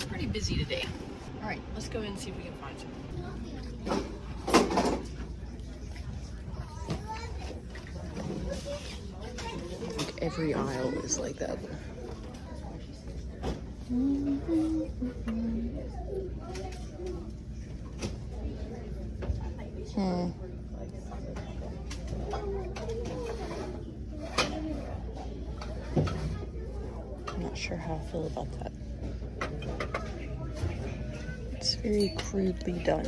It's pretty busy today. All right, let's go in and see if we can find some. Like every aisle is like that. I'm not sure how I feel about that. It's very crudely done.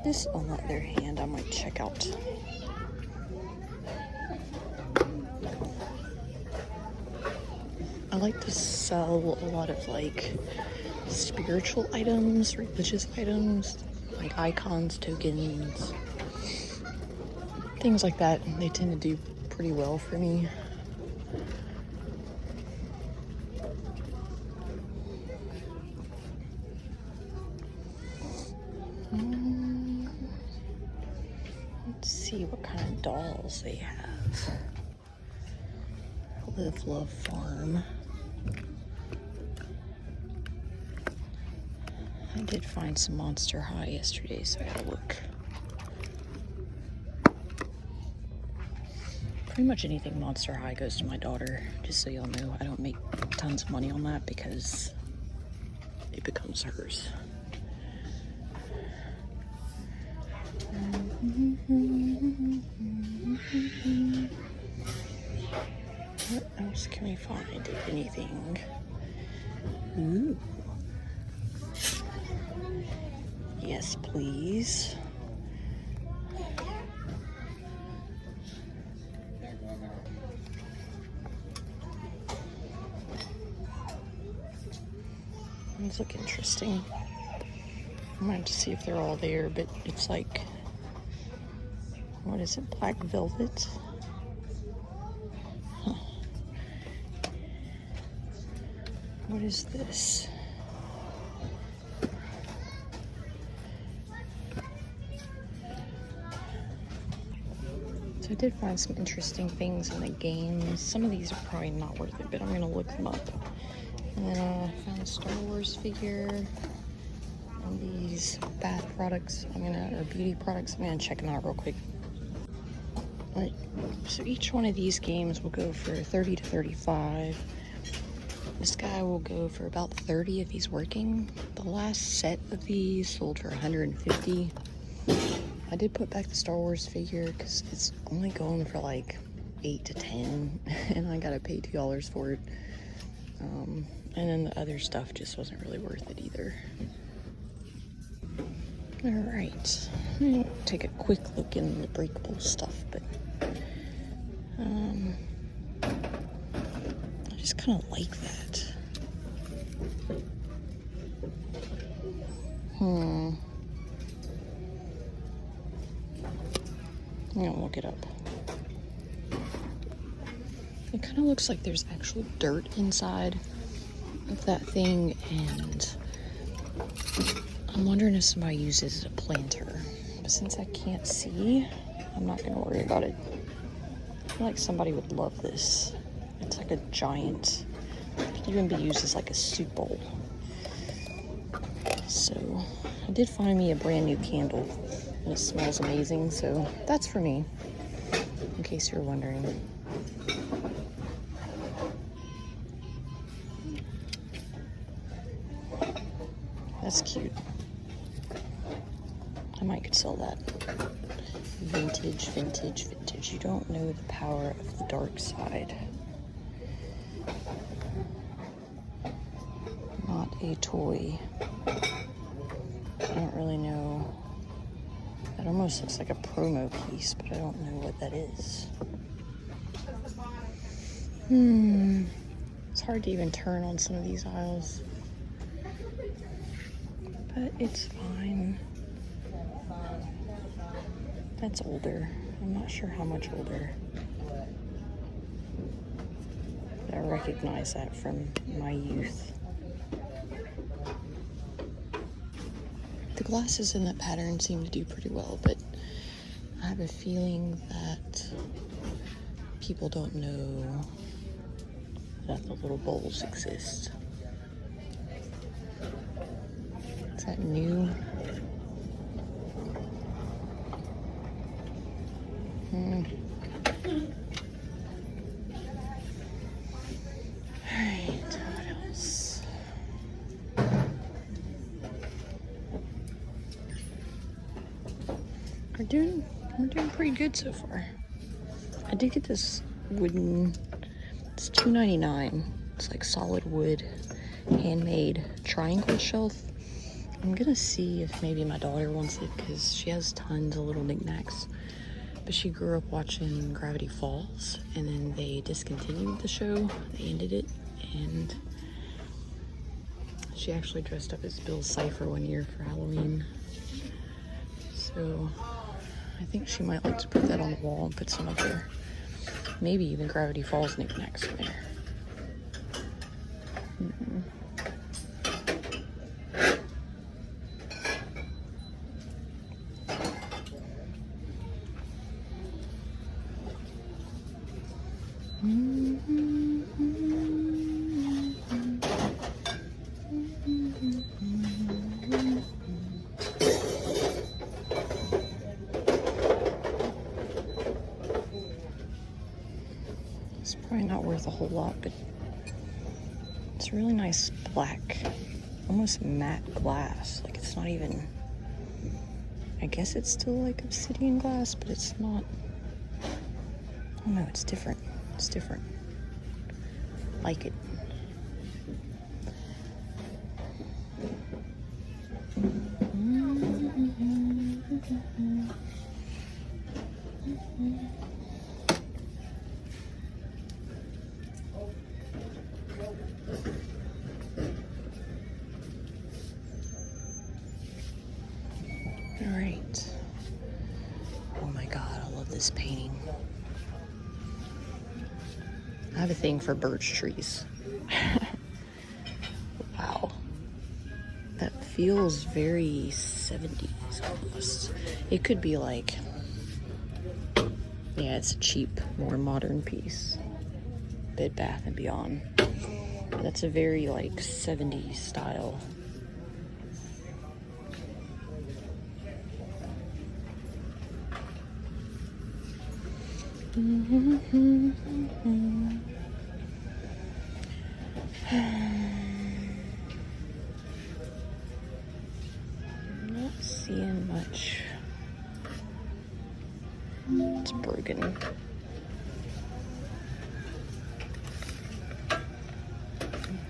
This, on the other hand, I might check out. I like to sell a lot of like spiritual items, religious items, like icons, tokens, things like that. They tend to do pretty well for me. Let's see what kind of dolls they have. Live Love Farm. I did find some Monster High yesterday, so I gotta look. Pretty much anything Monster High goes to my daughter, just so y'all know. I don't make tons of money on that because it becomes hers. What else can we find, if anything? Ooh. Yes, please. These look interesting. I might have to see if they're all there, but it's like, what is it, black velvet? Huh. What is this? So I did find some interesting things in the games. Some of these are probably not worth it, but I'm gonna look them up. And then I found a Star Wars figure and these bath products. Or beauty products. I'm gonna check them out real quick. Alright, so each one of these games will go for 30 to 35. This guy will go for about 30 if he's working. The last set of these sold for 150. I did put back the Star Wars figure because it's only going for like 8 to 10 and I gotta pay $2 for it. And then the other stuff just wasn't really worth it either. Alright, I'm gonna take a quick look in the breakable stuff, but I just kind of like that. I'm gonna look it up. It kind of looks like there's actual dirt inside of that thing, and I'm wondering if somebody uses it as a planter. But since I can't see, I'm not gonna worry about it. I feel like somebody would love this. It's like a giant, it could even be used as like a soup bowl. So I did find me a brand new candle, and it smells amazing, so that's for me, in case you're wondering. That's cute. I might could sell that. Vintage, vintage, vintage. You don't know the power of the dark side. Not a toy. I don't really know. That almost looks like a promo piece, but I don't know what that is. It's hard to even turn on some of these aisles. But it's fine. That's older. I'm not sure how much older. But I recognize that from my youth. The glasses in that pattern seem to do pretty well, but I have a feeling that people don't know that the little bowls exist. Is that new? Alright, what else? We're doing pretty good so far. I did get this wooden, it's $2.99. It's like solid wood, handmade triangle shelf. I'm gonna see if maybe my daughter wants it because she has tons of little knickknacks. But she grew up watching Gravity Falls, and then they discontinued the show. They ended it, and she actually dressed up as Bill Cipher one year for Halloween. So I think she might like to put that on the wall and put some of her, maybe even Gravity Falls knickknacks in there. It's probably not worth a whole lot, but it's really nice black, almost matte glass. Like it's not even, I guess it's still like obsidian glass, but it's not. I don't know, it's different. It's different. Like it. All right. Oh my God, I love this painting. I have a thing for birch trees. Wow. That feels very 70s almost. It could be like, yeah, it's a cheap, more modern piece. Bed Bath & Beyond. But that's a very like 70s style. I'm not seeing much. It's broken.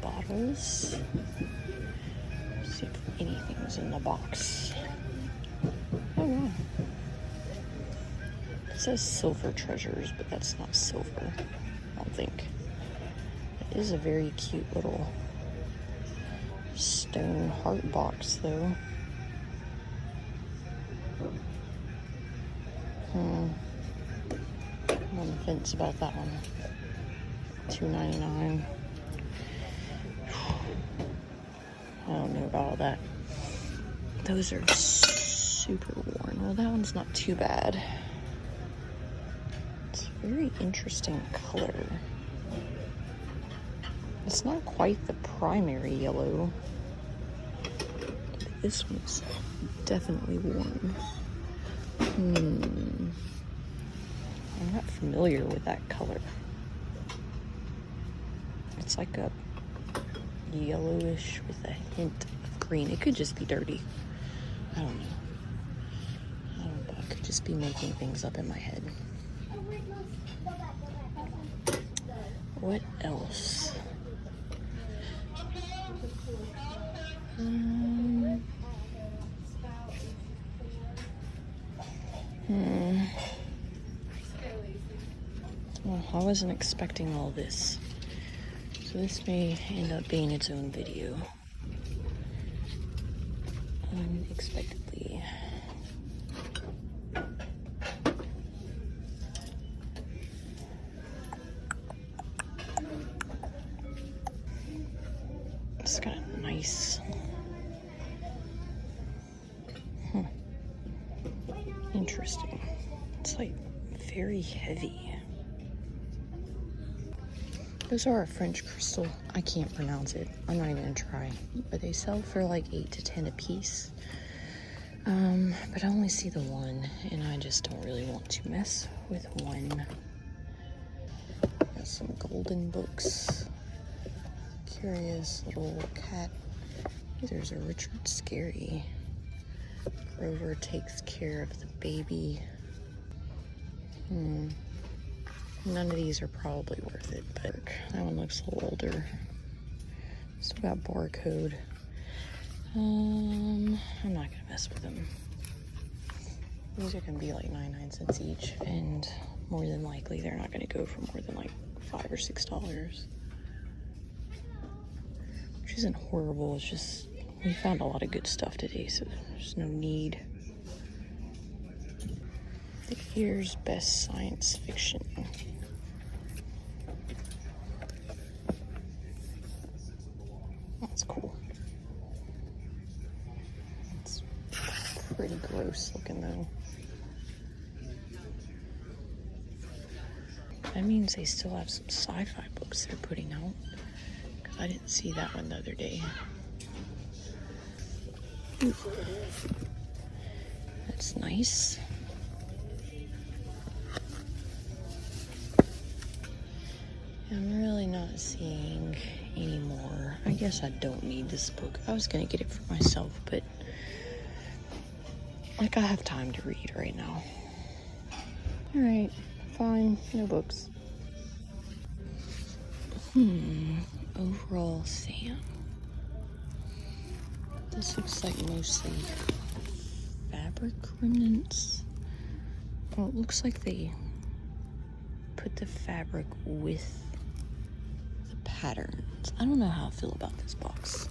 Bottles. Let's see if anything's in the box. Oh wow. It says silver treasures, but that's not silver, I don't think. It is a very cute little stone heart box, though. I'm on the fence about that one. $2.99. I don't know about all that. Those are super worn. Well, that one's not too bad. It's a very interesting color. It's not quite the primary yellow. This one's definitely worn. I'm not familiar with that color. It's like a yellowish with a hint of green. It could just be dirty. I don't know. I could just be making things up in my head. What else? Well, I wasn't expecting all this. So this may end up being its own video. Unexpectedly. It's got a nice... Interesting. It's like very heavy. Those are a French crystal. I can't pronounce it. I'm not even gonna try. But they sell for like 8 to 10 a piece. But I only see the one, and I just don't really want to mess with one. Got some golden books. Curious little cat. There's a Richard Scarry. Grover takes care of the baby. None of these are probably worth it, but that one looks a little older. Still got barcode. I'm not gonna mess with them. These are gonna be like 99 cents each, and more than likely they're not gonna go for more than like $5 or $6. Which isn't horrible, it's just we found a lot of good stuff today, so there's no need. Here's best science fiction. That's cool. It's pretty gross looking though. That means they still have some sci-fi books they're putting out. Because I didn't see that one the other day. Ooh. That's nice. I'm really not seeing any more. I guess I don't need this book. I was gonna get it for myself, but like I have time to read right now. All right, fine, no books. Overall Sam. This looks like mostly fabric remnants. Oh, it looks like they put the fabric with the patterns. I don't know how I feel about this box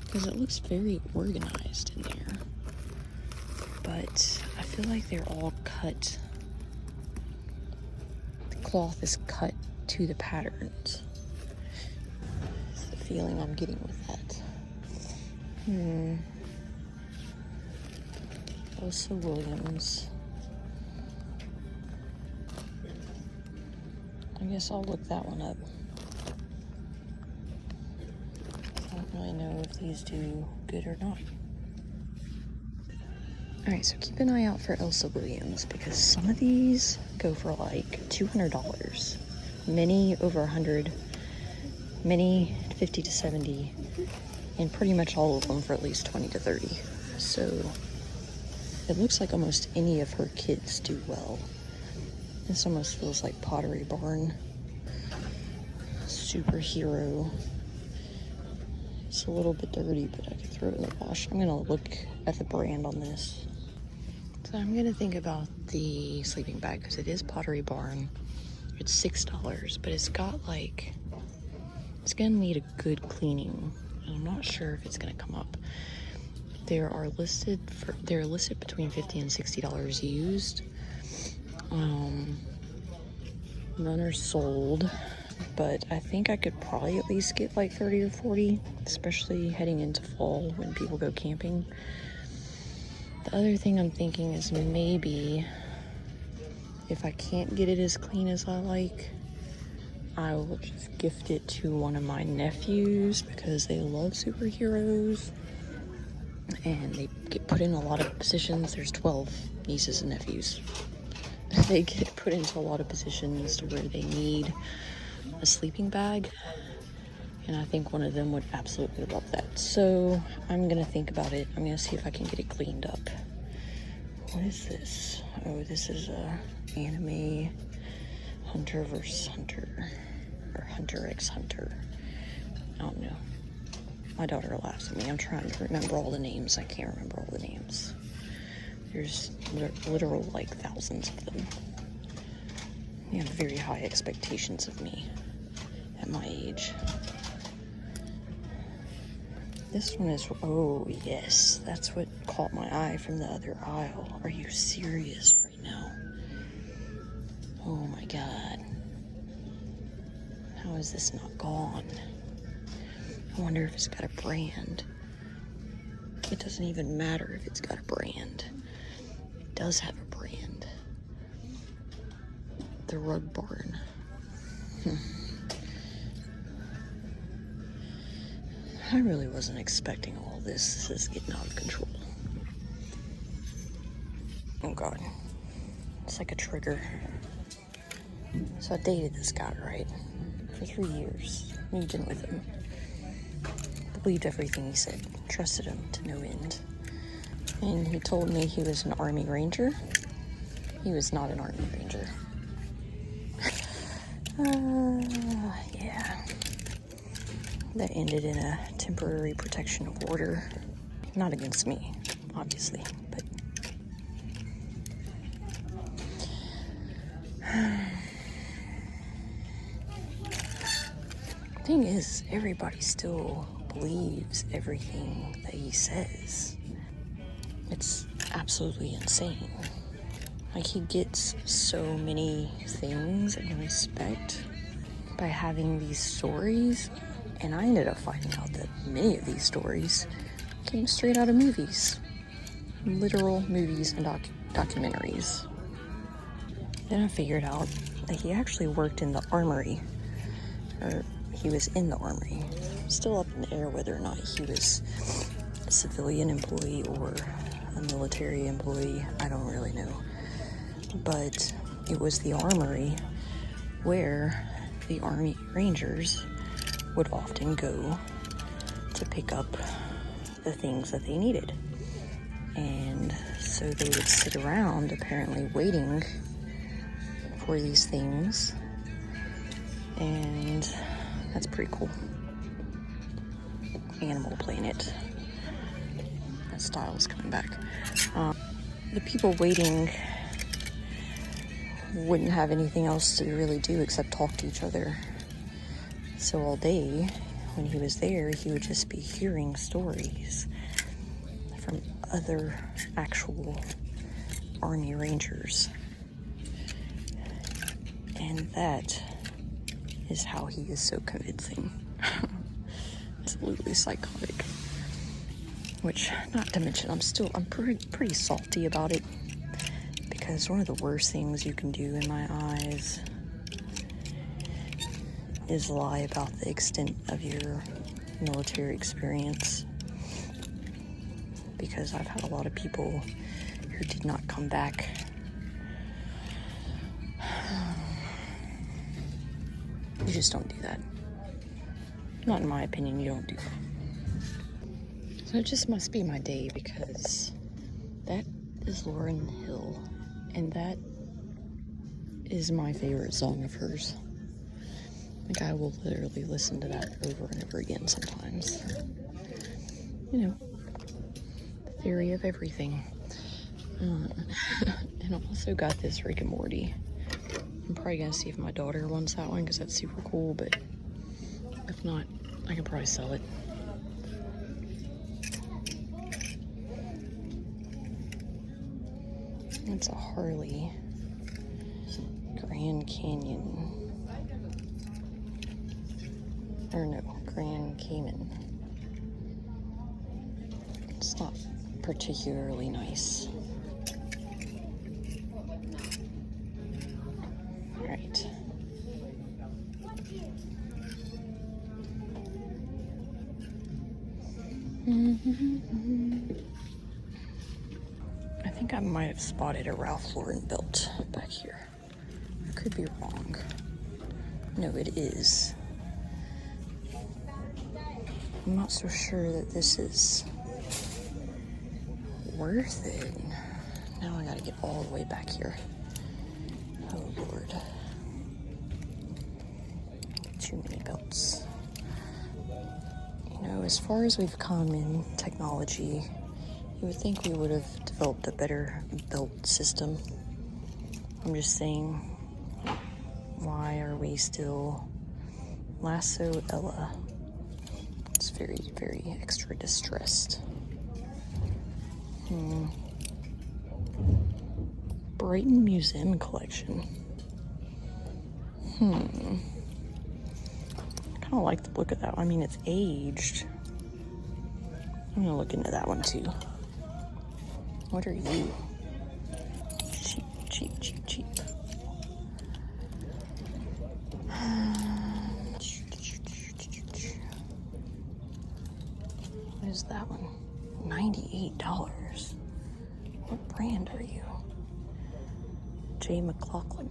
because it looks very organized in there, but I feel like they're all cut. The cloth is cut to the patterns. That's the feeling I'm getting with that. Elsa Williams. I guess I'll look that one up. I don't really know if these do good or not. Alright, so keep an eye out for Elsa Williams because some of these go for like $200. Many over 100, many 50 to 70, and pretty much all of them for at least 20 to 30. So it looks like almost any of her kids do well. This almost feels like Pottery Barn. Superhero. It's a little bit dirty, but I could throw it in the wash. I'm gonna look at the brand on this. So I'm gonna think about the sleeping bag because it is Pottery Barn. It's $6, but it's got like, it's gonna need a good cleaning. And I'm not sure if it's gonna come up. They're listed between $50 and $60 used. None are sold, but I think I could probably at least get like 30 or 40, especially heading into fall when people go camping. The other thing I'm thinking is maybe if I can't get it as clean as I like, I will just gift it to one of my nephews because they love superheroes and they get put in a lot of positions. There's 12 nieces and nephews. They get put into a lot of positions to where they need a sleeping bag, and I think one of them would absolutely love that. So I'm gonna think about it. I'm gonna see if I can get it cleaned up. What is this? Oh, this is a anime Hunter vs. Hunter, or Hunter x Hunter. I don't know. My daughter laughs at me. I'm trying to remember all the names. I can't remember all the names. There's literal like thousands of them. They have very high expectations of me at my age. This one is, oh yes, that's what caught my eye from the other aisle. Are you serious right now? Oh my God. How is this not gone? I wonder if it's got a brand. It doesn't even matter if it's got a brand. It does have a brand. The Rug Barn. I really wasn't expecting all this. This is getting out of control. Oh God. It's like a trigger. So I dated this guy, right? For 3 years. Moved in with him. Believed everything he said. Trusted him to no end. And he told me he was an Army Ranger. He was not an Army Ranger. Yeah. That ended in a temporary protection order. Not against me, obviously, but... Thing is, everybody still believes everything that he says. It's absolutely insane. Like, he gets so many things and respect by having these stories, and I ended up finding out that many of these stories came straight out of movies. Literal movies and documentaries. Then I figured out that he actually worked in the armory, or he was in the armory. Still up in the air whether or not he was a civilian employee or a military employee. I don't really know. But it was the armory where the Army Rangers would often go to pick up the things that they needed. And so they would sit around apparently waiting for these things. And that's pretty cool. Animal Planet. That style's coming back. The people waiting wouldn't have anything else to really do except talk to each other. So all day, when he was there, he would just be hearing stories from other actual Army Rangers. And that is how he is so convincing. Absolutely psychotic. Which, not to mention, I'm pretty salty about it, because one of the worst things you can do in my eyes is lie about the extent of your military experience. Because I've had a lot of people who did not come back. You just don't do that. Not in my opinion, you don't do that. So it just must be my day, because that is Lauryn Hill, and that is my favorite song of hers. Like, I will literally listen to that over and over again sometimes. You know, the theory of everything. And I also got this Rick and Morty. I'm probably gonna see if my daughter wants that one, because that's super cool, but if not, I can probably sell it. It's a Harley Grand Canyon. Or no, Grand Cayman. It's not particularly nice. Alright. I think I might have spotted a Ralph Lauren belt back here. I could be wrong. No, it is. I'm not so sure that this is worth it. Now I gotta get all the way back here. Oh Lord. Too many belts. You know, as far as we've come in technology, you would think we would have developed a better belt system. I'm just saying, why are we still Lasso Ella? It's very, very extra distressed. Brighton Museum Collection. I kind of like the look of that one. I mean, it's aged. I'm gonna look into that one too. What are you? Cheap, cheap, cheap, cheap. is that one? $98. What brand are you? J. McLaughlin.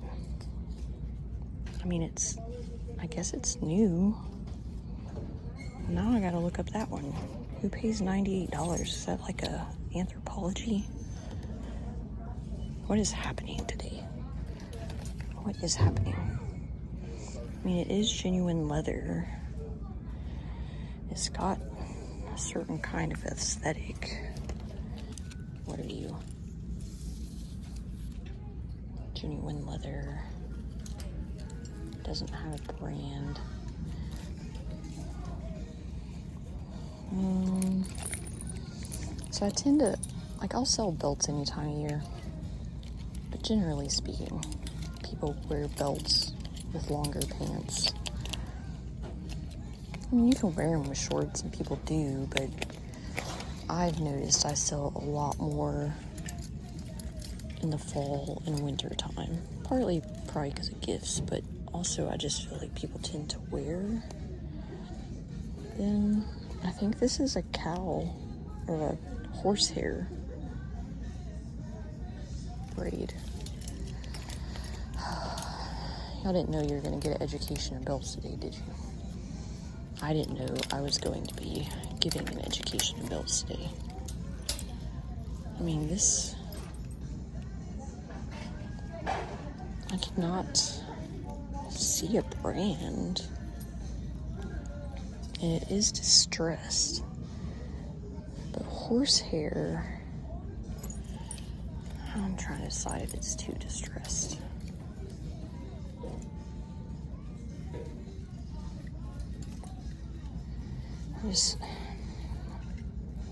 I mean, I guess it's new. Now I gotta look up that one. Who pays $98? Is that like a Anthropologie? What is happening today? What is happening? I mean, it is genuine leather. It's got a certain kind of aesthetic. What are you? Genuine leather. Doesn't have a brand. So I tend to, like, I'll sell belts any time of year. But generally speaking, people wear belts with longer pants. I mean, you can wear them with shorts, and people do, but I've noticed I sell a lot more in the fall and winter time. Probably because of gifts, but also I just feel like people tend to wear them. I think this is a cow or a horsehair braid. Y'all didn't know you were going to get an education in belts today, did you? I didn't know I was going to be giving an education in belts today. I mean, this... I cannot see a brand. And it is distressed. But horsehair... I'm trying to decide if it's too distressed.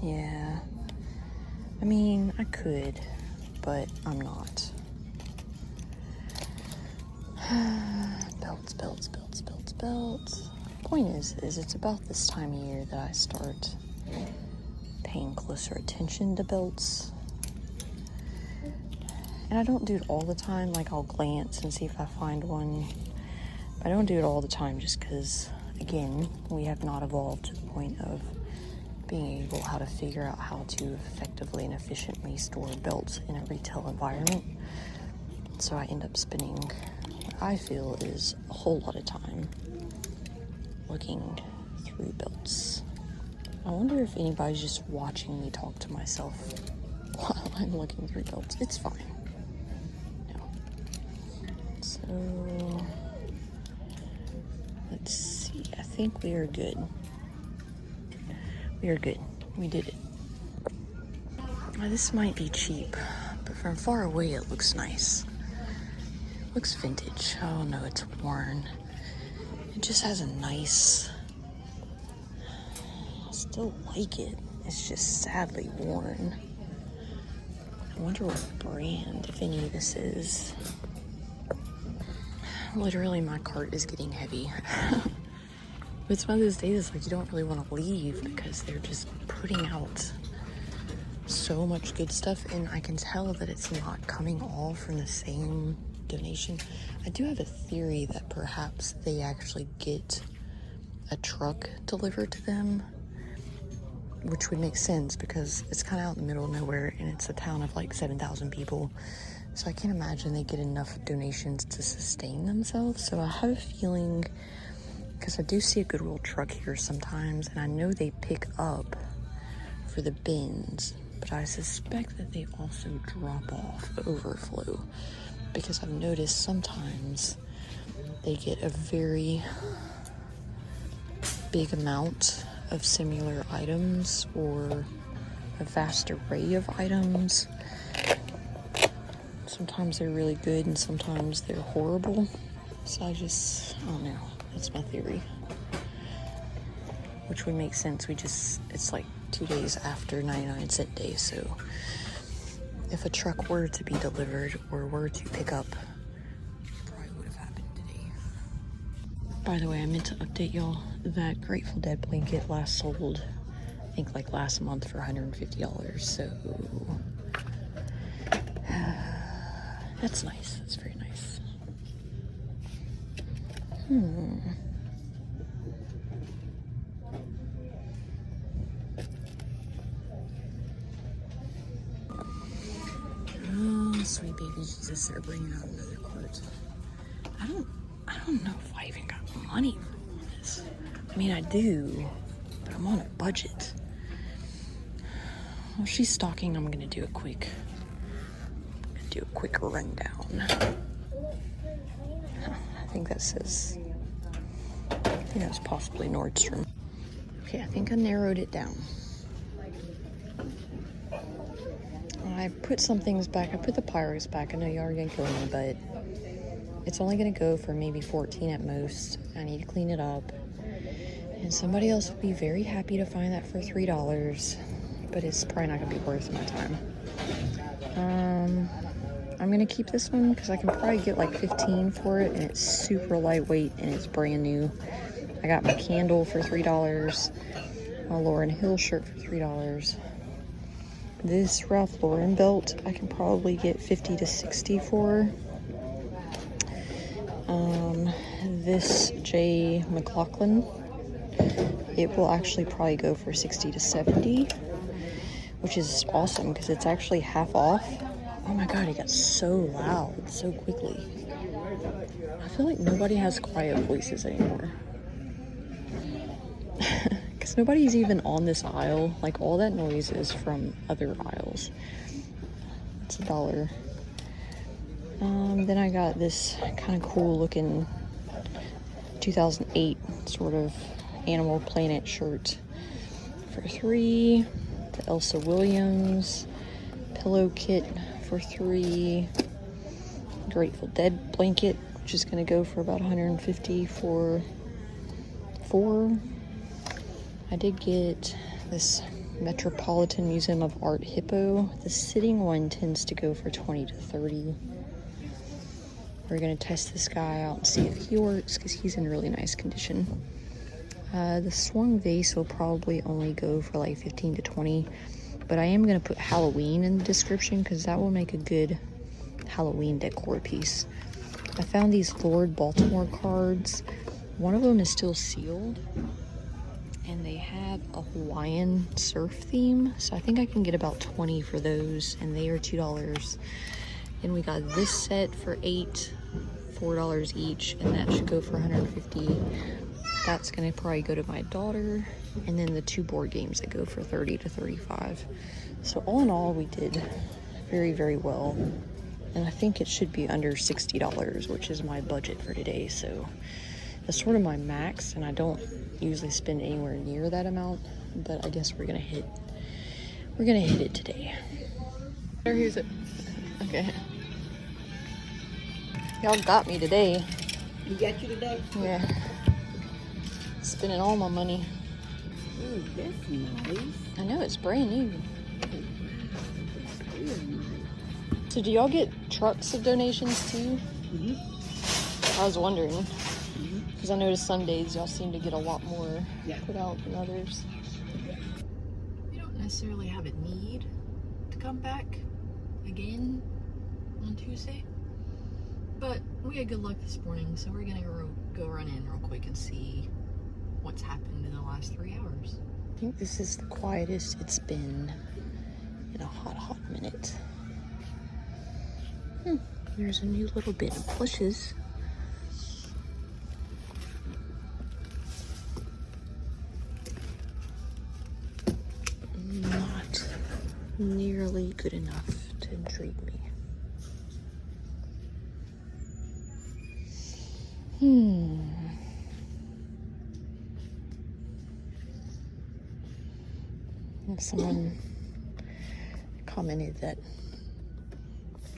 Yeah. I mean, I could, but I'm not. Belts. Point is it's about this time of year that I start paying closer attention to belts. And I don't do it all the time. Like, I'll glance and see if I find one. But I don't do it all the time just because, again, we have not evolved to the point of being able how to figure out how to effectively and efficiently store belts in a retail environment. So I end up spending what I feel is a whole lot of time looking through belts. I wonder if anybody's just watching me talk to myself while I'm looking through belts. It's fine. No. So let's see. I think we are good. We are good. We did it. Now, this might be cheap, but from far away it looks nice. It looks vintage. Oh no, it's worn. It just has a nice... I still like it. It's just sadly worn. I wonder what brand, if any of this is. Literally, my cart is getting heavy. It's one of those days, like, you don't really want to leave because they're just putting out so much good stuff, and I can tell that it's not coming all from the same donation. I do have a theory that perhaps they actually get a truck delivered to them, which would make sense because it's kind of out in the middle of nowhere, and it's a town of like 7,000 people. So I can't imagine they get enough donations to sustain themselves. So I have a feeling, because I do see a Goodwill truck here sometimes, and I know they pick up for the bins, but I suspect that they also drop off the overflow, because I've noticed sometimes they get a very big amount of similar items or a vast array of items. Sometimes they're really good and sometimes they're horrible. So I don't know. That's my theory. Which would make sense. It's like 2 days after 99-cent day, so if a truck were to be delivered or were to pick up, probably would have happened today. By the way, I meant to update y'all. That Grateful Dead blanket last sold, I think like last month, for $150, so that's nice. That's very nice. Jesus, they're bringing out another cart. I don't know if I even got money for this. I mean, I do, but I'm on a budget. While she's stocking, I'm gonna do a quick rundown. I think that says, I think that was possibly Nordstrom. Okay, I think I narrowed it down. I put some things back. I put the Pyrex back. I know you are gonna kill me, but it's only gonna go for maybe 14 at most. I need to clean it up. And somebody else will be very happy to find that for $3, but it's probably not gonna be worth my time. I'm gonna keep this one because I can probably get like 15 for it, and it's super lightweight and it's brand new. I got my candle for $3, my Lauryn Hill shirt for $3. This Ralph Lauren belt I can probably get 50 to 60 for. This J. McLaughlin, it will actually probably go for 60 to 70, which is awesome because it's actually half off. Oh my god, it got so loud so quickly. I feel like nobody has quiet voices anymore. Because nobody's even on this aisle. Like, all that noise is from other aisles. It's $1. Then I got this kind of cool looking 2008 sort of Animal Planet shirt for $3. The Elsa Williams pillow kit for $3. Grateful Dead blanket, which is going to go for about $150 for $4. I did get this Metropolitan Museum of Art hippo. The sitting one tends to go for $20 to $30. We're gonna test this guy out and see if he works because he's in really nice condition. The swung vase will probably only go for like 15 to 20, but I am gonna put Halloween in the description because that will make a good Halloween decor piece. I found these Lord Baltimore cards. One of them is still sealed, and they have a Hawaiian surf theme, so I think I can get about 20 for those, and they are $2. And we got this set for $8, $4 each, and that should go for $150. That's gonna probably go to my daughter, and then the 2 board games that go for $30 to $35. So all in all, we did very, very well, and I think it should be under $60, which is my budget for today. So that's sort of my max, and I don't usually spend anywhere near that amount, but I guess we're gonna hit it today. Here's it. Okay. Y'all got me today. You got you today? Yeah. Spending all my money. Ooh, that's nice. I know, it's brand new. That's real nice. So do y'all get trucks of donations too? Mm-hmm. I was wondering. Because I noticed some days y'all seem to get a lot more put out than others. We don't necessarily have a need to come back again on Tuesday, but we had good luck this morning, so we're gonna go run in real quick and see what's happened in the last 3 hours. I think this is the quietest it's been in a hot minute. There's a new little bit of plushes. Not nearly good enough to intrigue me. Someone commented that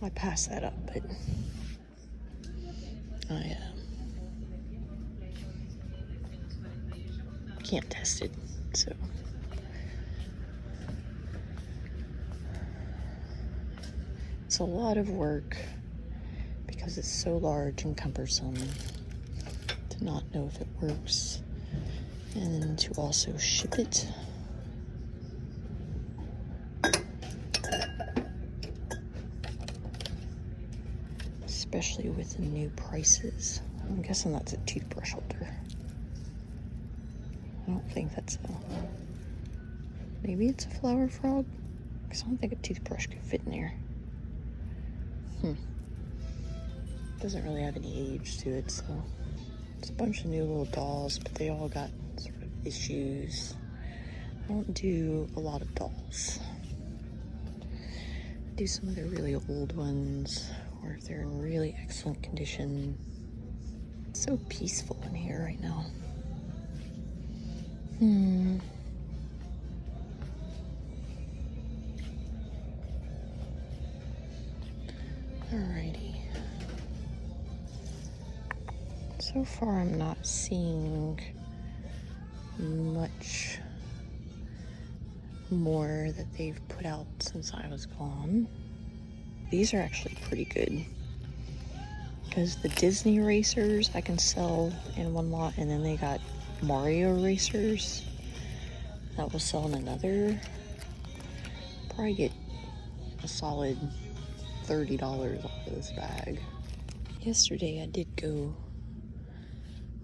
I passed that up, but I can't test it, so. It's a lot of work because it's so large and cumbersome to not know if it works, and then to also ship it. Especially with the new prices. I'm guessing that's a toothbrush holder. I don't think that's a... Maybe it's a flower frog? Because I don't think a toothbrush could fit in there. Doesn't really have any age to it, so it's a bunch of new little dolls, but they all got sort of issues. I don't do a lot of dolls. I do some of the really old ones, or if they're in really excellent condition. It's so peaceful in here right now. Alrighty. So far I'm not seeing much more that they've put out since I was gone. These are actually pretty good, because the Disney racers I can sell in one lot, and then they got Mario racers that will sell in another. Probably get a solid $30 off of this bag. Yesterday I did go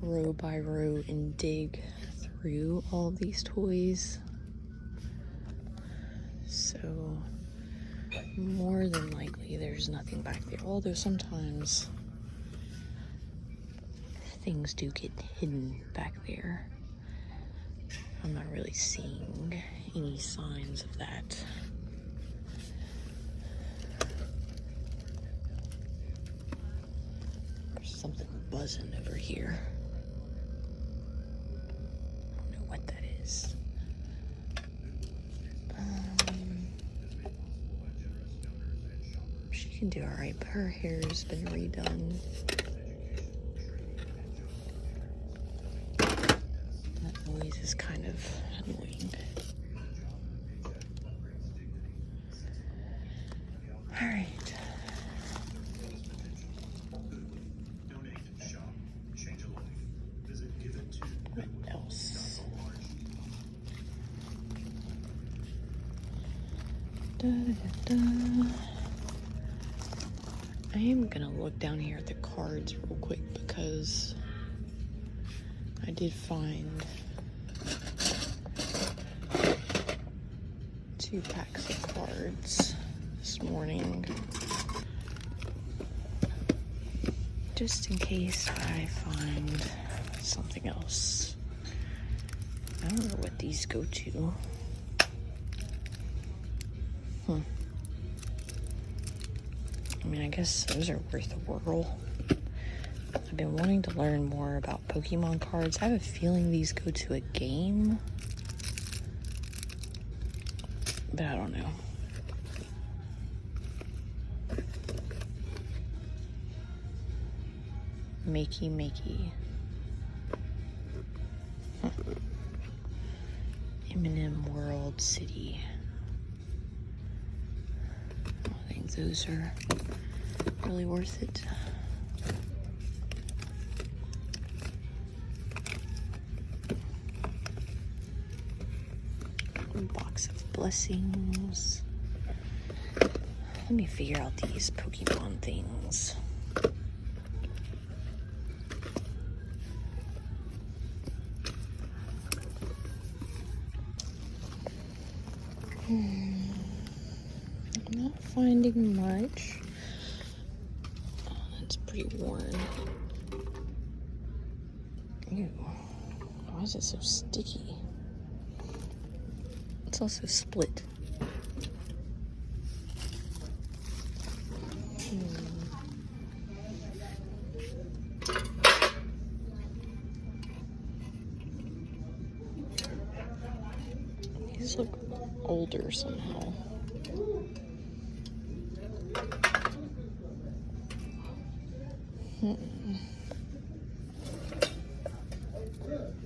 row by row and dig through all of these toys. So more than likely there's nothing back there. Although sometimes things do get hidden back there. I'm not really seeing any signs of that. There's something buzzing over here. I don't know what that is. She can do alright, but her hair's been redone. That noise is kind of annoying. Alright. What else? Da, da, da. I am gonna look down here at the cards real quick, because I did find 2 packs of cards this morning, just in case I find something else. I don't know what these go to. I mean, I guess those are worth a whirl. I've been wanting to learn more about Pokemon cards. I have a feeling these go to a game, but I don't know. Makey. M&M World City. I think those are really worth it. A box of blessings. Let me figure out these Pokemon things. I'm not finding much. Oh, that's pretty worn. Ew. Why is it so sticky? It's also split. These look older somehow.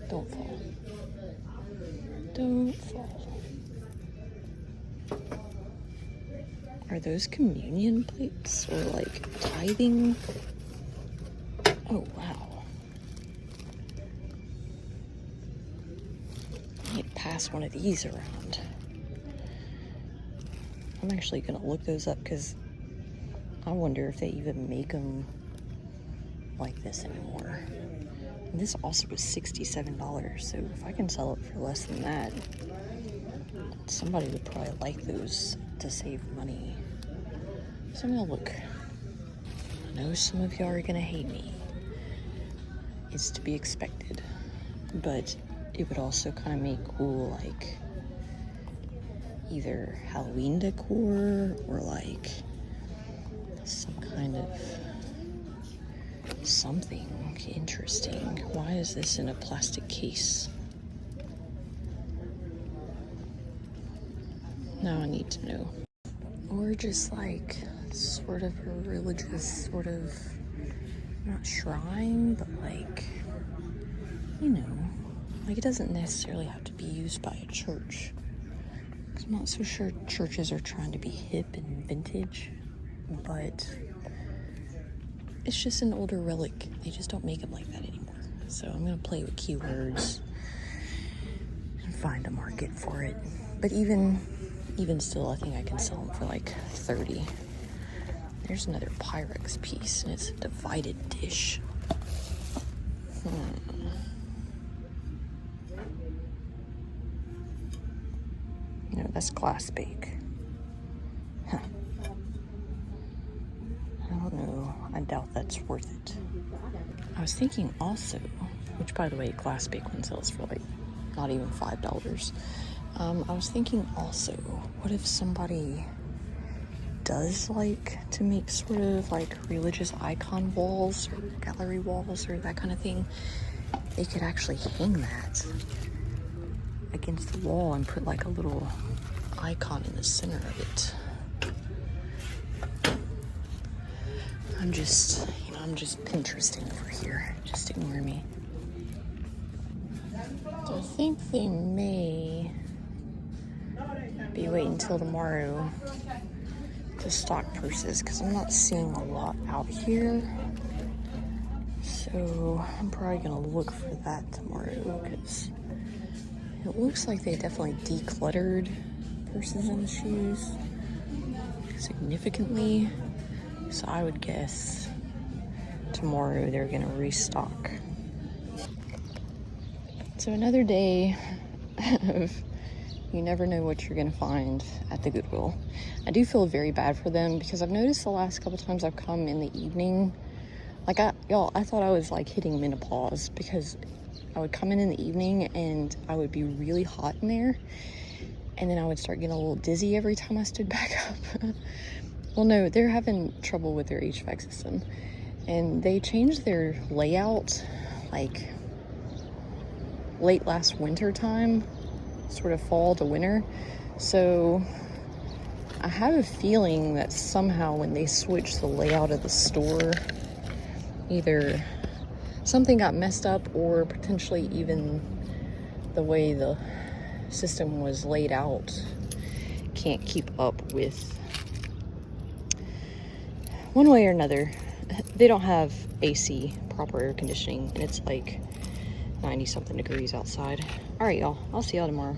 Don't fall. Don't fall. Are those communion plates or like tithing? Oh, wow. I need to pass one of these around. I'm actually gonna look those up, because I wonder if they even make them like this anymore. And this also was $67, so if I can sell it for less than that, somebody would probably like those to save money. So I'm gonna look. I know some of y'all are gonna hate me. It's to be expected. But it would also kind of make cool, like, either Halloween decor or like some kind of something interesting. Why is this in a plastic case? Now I need to know. Or just like sort of a religious sort of, not shrine, but like, you know, like it doesn't necessarily have to be used by a church. 'Cause I'm not so sure churches are trying to be hip and vintage, but it's just an older relic. They just don't make them like that anymore. So I'm gonna play with keywords and find a market for it. But even still, I think I can sell them for like 30. There's another Pyrex piece, and it's a divided dish. No, that's glass bake. Huh. I don't know. I doubt that's worth it. I was thinking also, which by the way, glass bake one sells for like not even $5. I was thinking also, what if somebody does like to make sort of like religious icon walls or gallery walls or that kind of thing? They could actually hang that against the wall and put like a little icon in the center of it. I'm just Pinteresting over here. Just ignore me. So I think they may be waiting until tomorrow to stock purses because I'm not seeing a lot out here. So I'm probably gonna look for that tomorrow because it looks like they definitely decluttered purses and shoes significantly. So I would guess tomorrow they're gonna restock. So another day of you never know what you're gonna find at the Goodwill. I do feel very bad for them because I've noticed the last couple times I've come in the evening, like I thought I was like hitting menopause because I would come in the evening and I would be really hot in there, and then I would start getting a little dizzy every time I stood back up. Well, no, they're having trouble with their HVAC system, and they changed their layout like late last winter time, sort of fall to winter. So I have a feeling that somehow when they switched the layout of the store, either something got messed up or potentially even the way the system was laid out can't keep up with, one way or another. They don't have AC, proper air conditioning, and it's like 90 something degrees outside. All right, y'all, I'll see y'all tomorrow.